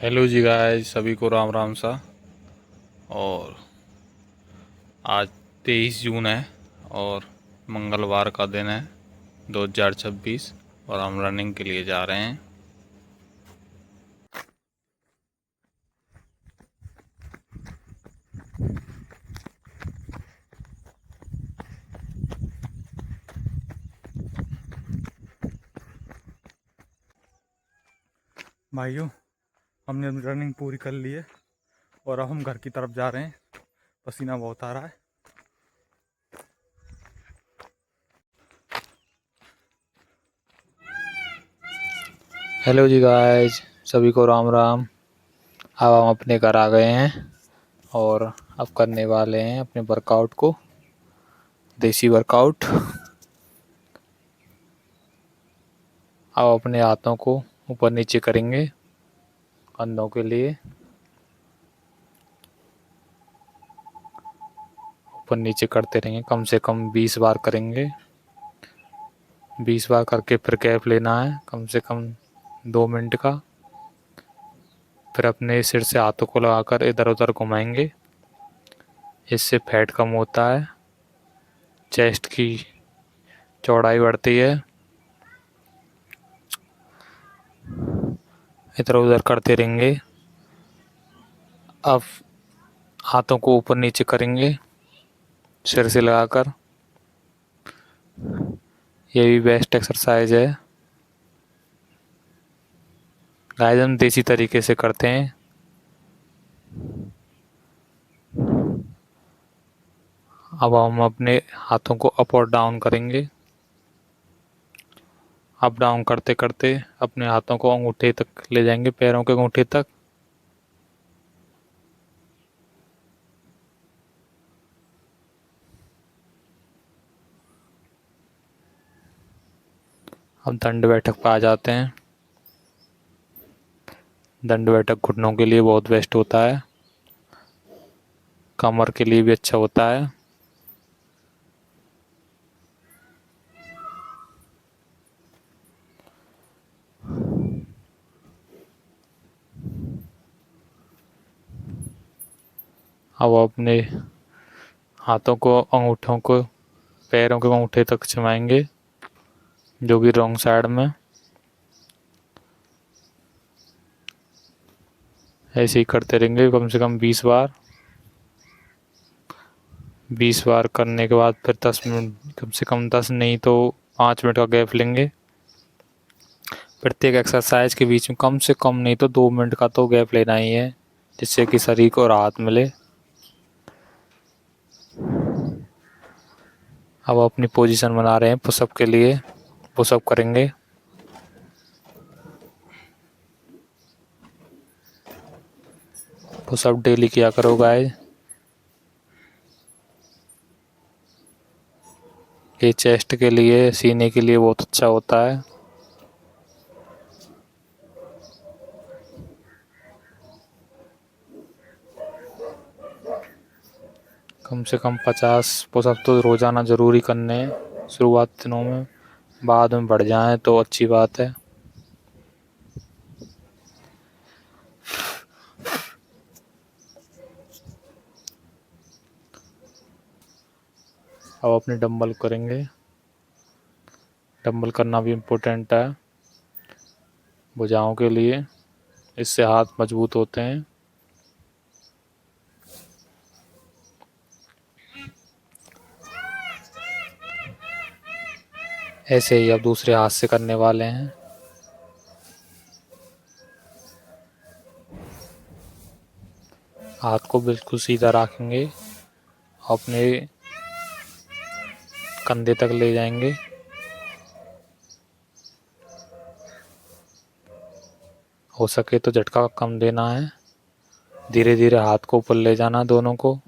Hello जी guys, सभी को राम राम सा। और आज 23 जून है और मंगलवार का दिन है 2026। और हम रनिंग के लिए जा रहे हैं। भाइयों, हमने अपनी रनिंग पूरी कर ली है और अब हम घर की तरफ जा रहे हैं। पसीना बहुत आ रहा है। हेलो जी गाइस, सभी को राम राम। अब हम अपने घर आ गए हैं और अब करने वाले हैं अपने वर्कआउट को, देसी वर्कआउट। अब अपने हाथों को ऊपर नीचे करेंगे कंधों के लिए। ऊपर नीचे करते रहेंगे, कम से कम 20 बार करेंगे। 20 बार करके फिर गैप लेना है कम से कम 2 मिनट का। फिर अपने सिर से हाथों को लगाकर इधर उधर घुमाएंगे। इससे फैट कम होता है, चेस्ट की चौड़ाई बढ़ती है। इधर उधर करते रहेंगे। अब हाथों को ऊपर नीचे करेंगे सिर से लगाकर। ये भी बेस्ट एक्सरसाइज है गाइस, हम देसी तरीके से करते हैं। अब हम अपने हाथों को अप और डाउन करेंगे। अप डाउन करते करते अपने हाथों को अंगूठे तक ले जाएंगे, पैरों के अंगूठे तक। अब दंड बैठक पर आ जाते हैं। दंड बैठक घुटनों के लिए बहुत बेस्ट होता है, कमर के लिए भी अच्छा होता है। अब अपने हाथों को अंगूठों को पैरों के अंगूठे तक जमाएंगे, जो कि रॉन्ग साइड में। ऐसे ही करते रहेंगे कम से कम 20 बार। 20 बार करने के बाद फिर 10 मिनट, कम से कम 10 नहीं तो 5 मिनट का गैप लेंगे। प्रत्येक एक्सरसाइज के बीच में कम से कम नहीं तो 2 मिनट का तो गैप लेना ही है, जिससे कि शरीर को राहत मिले। अब अपनी पोजीशन बना रहे हैं पुशअप के लिए। पुशअप करेंगे। पुशअप डेली किया करो गाइस। ये चेस्ट के लिए, सीने के लिए बहुत अच्छा होता है। कम से कम 50 पुशअप तो रोज़ाना ज़रूरी करने हैं शुरुआत दिनों में। बाद में बढ़ जाए तो अच्छी बात है। अब अपने डंबल करेंगे। डंबल करना भी इम्पोर्टेंट है भुजाओं के लिए, इससे हाथ मजबूत होते हैं। ऐसे ही अब दूसरे हाथ से करने वाले हैं। हाथ को बिल्कुल सीधा रखेंगे, अपने कंधे तक ले जाएंगे। हो सके तो झटका कम देना है। धीरे धीरे हाथ को ऊपर ले जाना दोनों को,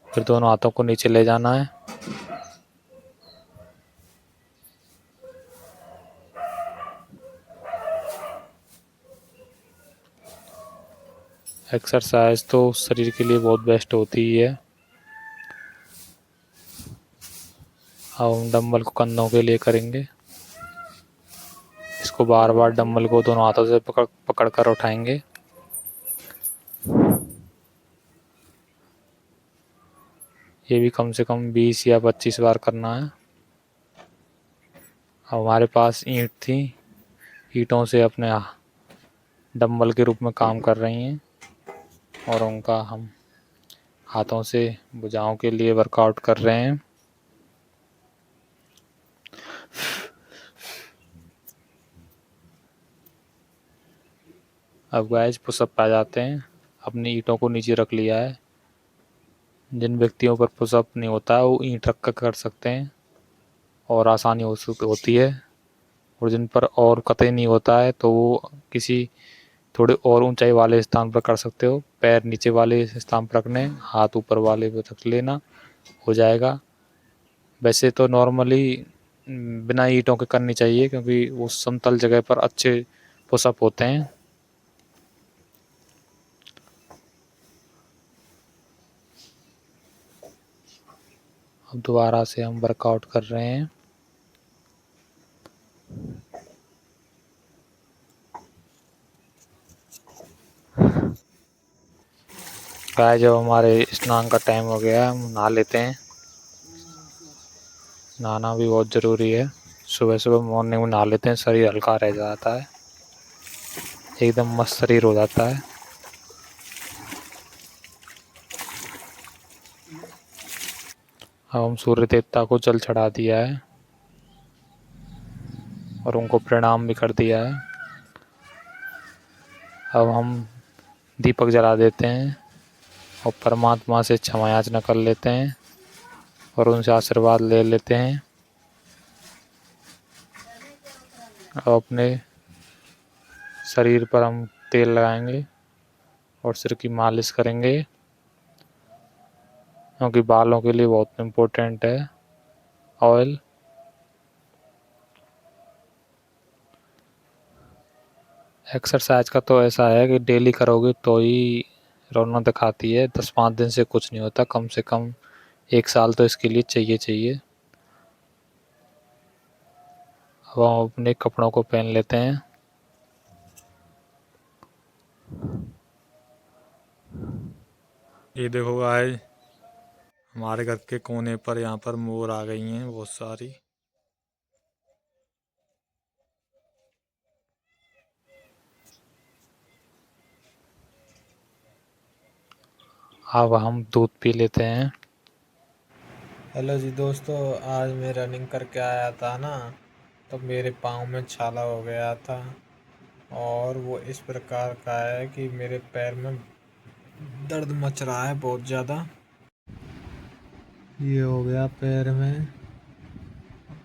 फिर दोनों हाथों को नीचे ले जाना है। एक्सरसाइज तो शरीर के लिए बहुत बेस्ट होती ही है। अब हम डंबल को कंधों के लिए करेंगे। इसको बार बार डंबल को दोनों हाथों से पकड़ कर उठाएंगे। ये भी कम से कम 20 या 25 बार करना है। हमारे पास ईंट थी, ईंटों से अपने डंबल के रूप में काम कर रही हैं और उनका हम हाथों से भुजाओं के लिए वर्कआउट कर रहे हैं। अब गाइस पुशअप पे आ जाते हैं। अपनी ईंटों को नीचे रख लिया है। जिन व्यक्तियों पर पुशअप नहीं होता है वो ईंट रख कर सकते हैं और आसानी होती है। और जिन पर और कतई नहीं होता है तो वो किसी थोड़े और ऊंचाई वाले स्थान पर कर सकते हो। पैर नीचे वाले स्थान पर रखने, हाथ ऊपर वाले पर रख लेना, हो जाएगा। वैसे तो नॉर्मली बिना ईंटों के करनी चाहिए क्योंकि वो समतल जगह पर अच्छे पुशअप होते हैं। अब दोबारा से हम वर्कआउट कर रहे हैं। गाय जब हमारे स्नान का टाइम हो गया हम नहा लेते हैं। नहाना भी बहुत ज़रूरी है। सुबह सुबह मॉर्निंग में नहा लेते हैं, शरीर हल्का रह जाता है, एकदम मस्त शरीर हो जाता है। अब हम सूर्य देवता को जल चढ़ा दिया है और उनको प्रणाम भी कर दिया है। अब हम दीपक जला देते हैं और परमात्मा से क्षमा याचना कर लेते हैं और उनसे आशीर्वाद ले लेते हैं। अब अपने शरीर पर हम तेल लगाएंगे और सिर की मालिश करेंगे क्योंकि बालों के लिए बहुत इम्पोर्टेंट है ऑयल। एक्सरसाइज का तो ऐसा है कि डेली करोगे तो ही रौनक दिखाती है। 10-5 दिन से कुछ नहीं होता, कम से कम 1 साल तो इसके लिए चाहिए। अब हम अपने कपड़ों को पहन लेते हैं। ये देखो गाइस, हमारे घर के कोने पर यहाँ पर मोर आ गई हैं बहुत सारी। अब हम दूध पी लेते हैं। हेलो जी दोस्तों, आज मैं रनिंग करके आया था ना, तो मेरे पाँव में छाला हो गया था और वो इस प्रकार का है कि मेरे पैर में दर्द मच रहा है बहुत ज़्यादा। ये हो गया पैर में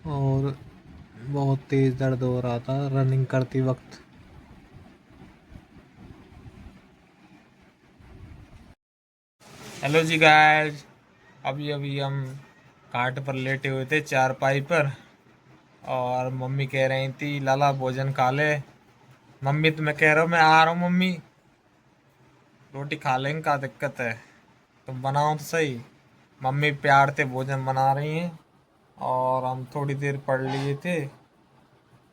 और बहुत तेज़ दर्द हो रहा था रनिंग करते वक्त। हेलो जी गाइस, अभी अभी हम खाट पर लेटे हुए थे चारपाई पर और मम्मी कह रही थी लाला भोजन खा ले। मम्मी तो मैं कह रहा हूँ मैं आ रहा हूँ मम्मी, रोटी खा लेंगे, क्या दिक्कत है, तुम बनाओ तो सही। मम्मी प्यार से भोजन बना रही हैं और हम थोड़ी देर पढ़ लिए थे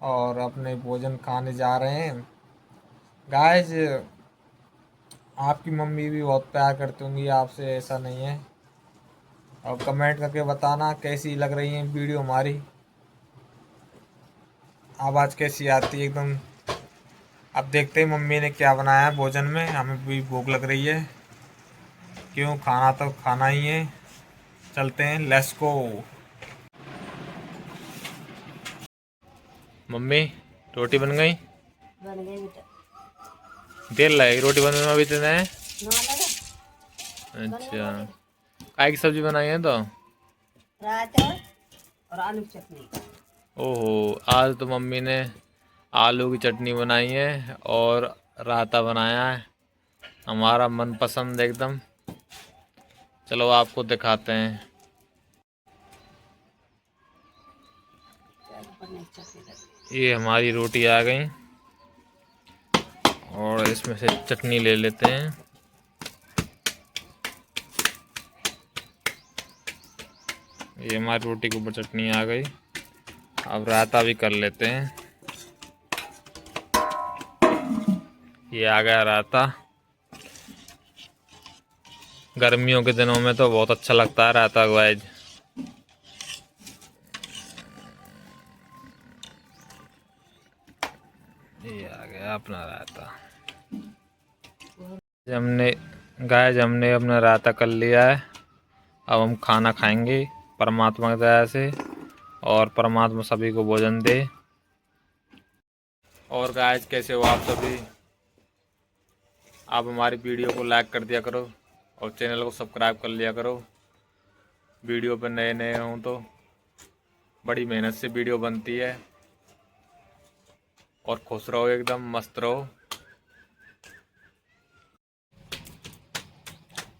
और अपने भोजन खाने जा रहे हैं। गाइस, आपकी मम्मी भी बहुत प्यार करती होंगी आपसे, ऐसा नहीं है। और कमेंट करके बताना कैसी लग रही है वीडियो हमारी, आवाज़ कैसी आती है एकदम। अब देखते हैं मम्मी ने क्या बनाया है भोजन में, हमें भी भूख लग रही है। क्यों, खाना तो खाना ही है। चलते हैं, लेट्स गो। मम्मी, रोटी बन गई? बन गई बेटा। देर लगेगी रोटी बनने में अभी इतने? ना लगा। बन गई अच्छा, रोटी। काय की सब्जी बनाई है तो? रायता और आलू की चटनी। ओहो, आज तो मम्मी ने आलू की चटनी बनाई है और रायता बनाया है, हमारा मनपसंद एकदम। चलो आपको दिखाते हैं। ये हमारी रोटी आ गई और इसमें से चटनी ले लेते हैं। ये हमारी रोटी के ऊपर चटनी आ गई। अब रायता भी कर लेते हैं। ये आ गया रायता। गर्मियों के दिनों में तो बहुत अच्छा लगता है रायता गाइज। ये आ गया अपना रायता। हमने अपना रायता कर लिया है। अब हम खाना खाएंगे परमात्मा की दया से, और परमात्मा सभी को भोजन दे। और गाइस कैसे हो आप सभी? आप हमारी वीडियो को लाइक कर दिया करो और चैनल को सब्सक्राइब कर लिया करो। वीडियो पर नए नए हों तो बड़ी मेहनत से वीडियो बनती है। और खुश रहो, एकदम मस्त रहो।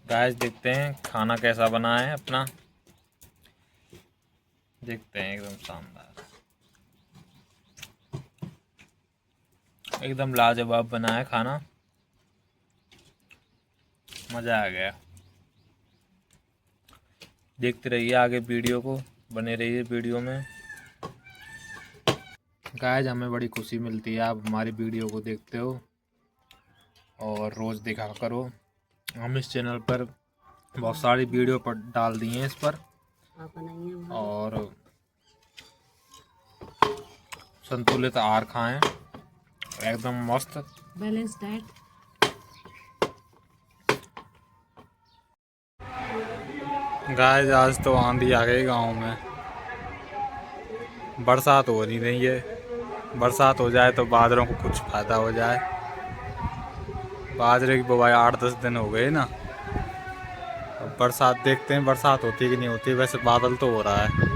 गाइस देखते हैं खाना कैसा बना है अपना, देखते हैं। एकदम शानदार, एकदम लाजवाब बना है खाना, मज़ा आ गया। देखते रहिए आगे वीडियो को, बने रहिए वीडियो में। गाइस हमें बड़ी खुशी मिलती है आप हमारी वीडियो को देखते हो और रोज़ देखा करो। हम इस चैनल पर बहुत सारी वीडियो पर डाल दिए हैं इस पर, और संतुलित आहार खाएं, एकदम मस्त बैलेंस डाइट। गाइस आज तो आंधी आ गई गांव में। बरसात हो नहीं रही है। बरसात हो जाए तो बाजरों को कुछ फ़ायदा हो जाए। बाजरे की बुवाई 8-10 दिन हो गए ना। अब बरसात देखते हैं बरसात होती कि नहीं होती। वैसे बादल तो हो रहा है।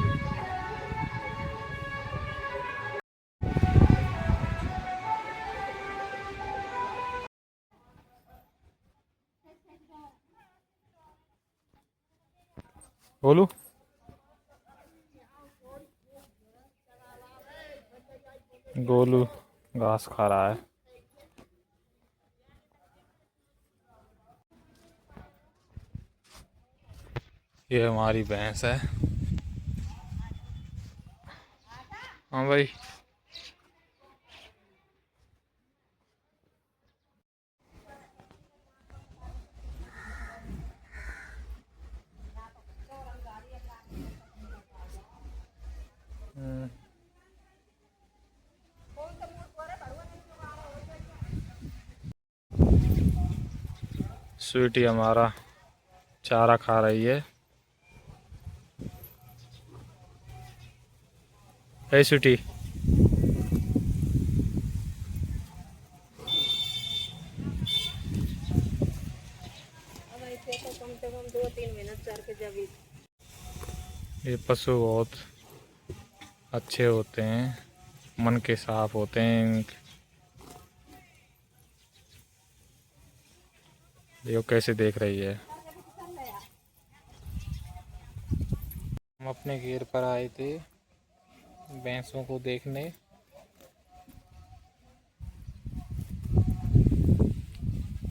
बोलू गोलू घास खा रहा है। ये हमारी भैंस है। हाँ भाई, स्वीटी हमारा चारा खा रही है। हे स्वीटी, कम से कम 2-3 मिनट चर के जब ये पशु बहुत अच्छे होते हैं, मन के साफ होते हैं। देखो कैसे देख रही है। हम अपने घेर पर आए थे भैंसों को देखने।